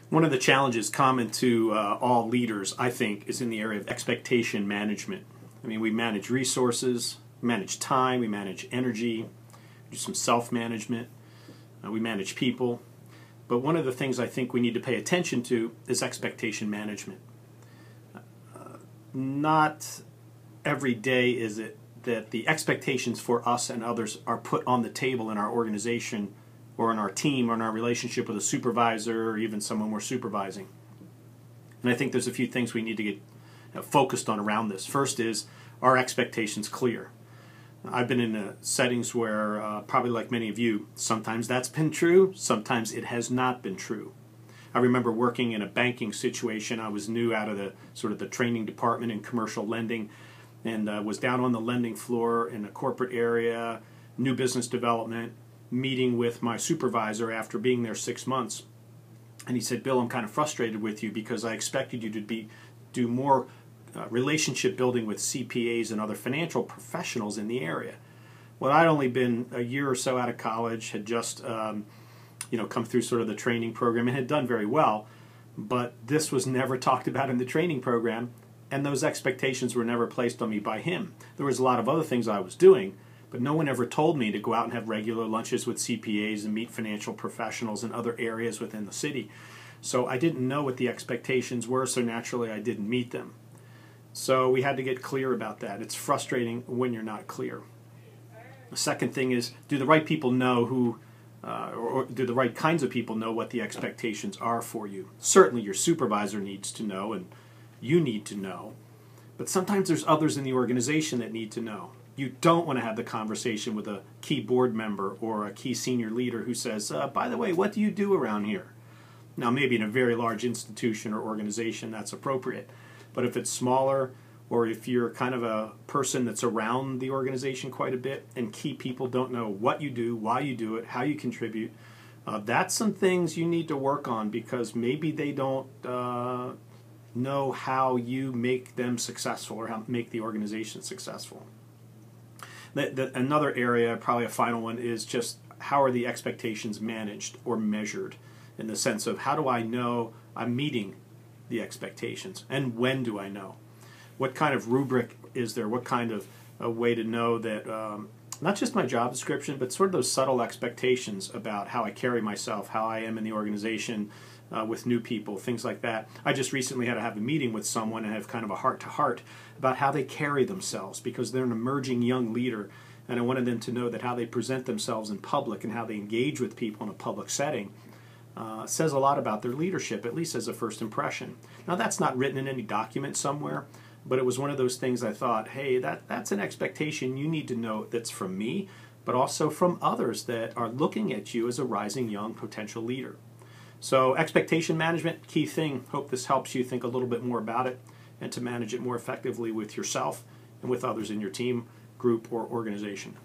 One of the challenges common to all leaders, I think, is in the area of expectation management. I mean, we manage resources, we manage time, we manage energy, we do some self-management, we manage people. But one of the things I think we need to pay attention to is expectation management. Not every day is it that the expectations for us and others are put on the table in our organization or in our team or in our relationship with a supervisor or even someone we're supervising. And I think there's a few things we need to get focused on around this. First is, are expectations clear? I've been in settings where, probably like many of you, sometimes that's been true, sometimes it has not been true. I remember working in a banking situation. I was new out of the sort of the training department in commercial lending, and was down on the lending floor in a corporate area, new business development, meeting with my supervisor after being there 6 months. And he said, "Bill, I'm kind of frustrated with you because I expected you to do more relationship building with CPAs and other financial professionals in the area." Well, I'd only been a year or so out of college, had just come through sort of the training program and had done very well, but this was never talked about in the training program, and those expectations were never placed on me by him. There was a lot of other things I was doing, but no one ever told me to go out and have regular lunches with CPAs and meet financial professionals in other areas within the city. So I didn't know what the expectations were, so naturally I didn't meet them. So we had to get clear about that. It's frustrating when you're not clear. The second thing is, do the right people know or do the right kinds of people know what the expectations are for you? Certainly your supervisor needs to know, and you need to know. But sometimes there's others in the organization that need to know. You don't want to have the conversation with a key board member or a key senior leader who says, by the way, what do you do around here? Now, maybe in a very large institution or organization, that's appropriate. But if it's smaller, or if you're kind of a person that's around the organization quite a bit and key people don't know what you do, why you do it, how you contribute, that's some things you need to work on, because maybe they don't know how you make them successful or how make the organization successful. Another area, probably a final one, is just how are the expectations managed or measured, in the sense of how do I know I'm meeting the expectations, and when do I know? What kind of rubric is there? What kind of a way to know that not just my job description, but sort of those subtle expectations about how I carry myself, how I am in the organization with new people, things like that. I just recently had to have a meeting with someone and have kind of a heart-to-heart about how they carry themselves, because they're an emerging young leader, and I wanted them to know that how they present themselves in public and how they engage with people in a public setting says a lot about their leadership, at least as a first impression. Now, that's not written in any document somewhere, but it was one of those things I thought, hey, that's an expectation you need to know that's from me, but also from others that are looking at you as a rising young potential leader. So expectation management, key thing. Hope this helps you think a little bit more about it and to manage it more effectively with yourself and with others in your team, group, or organization.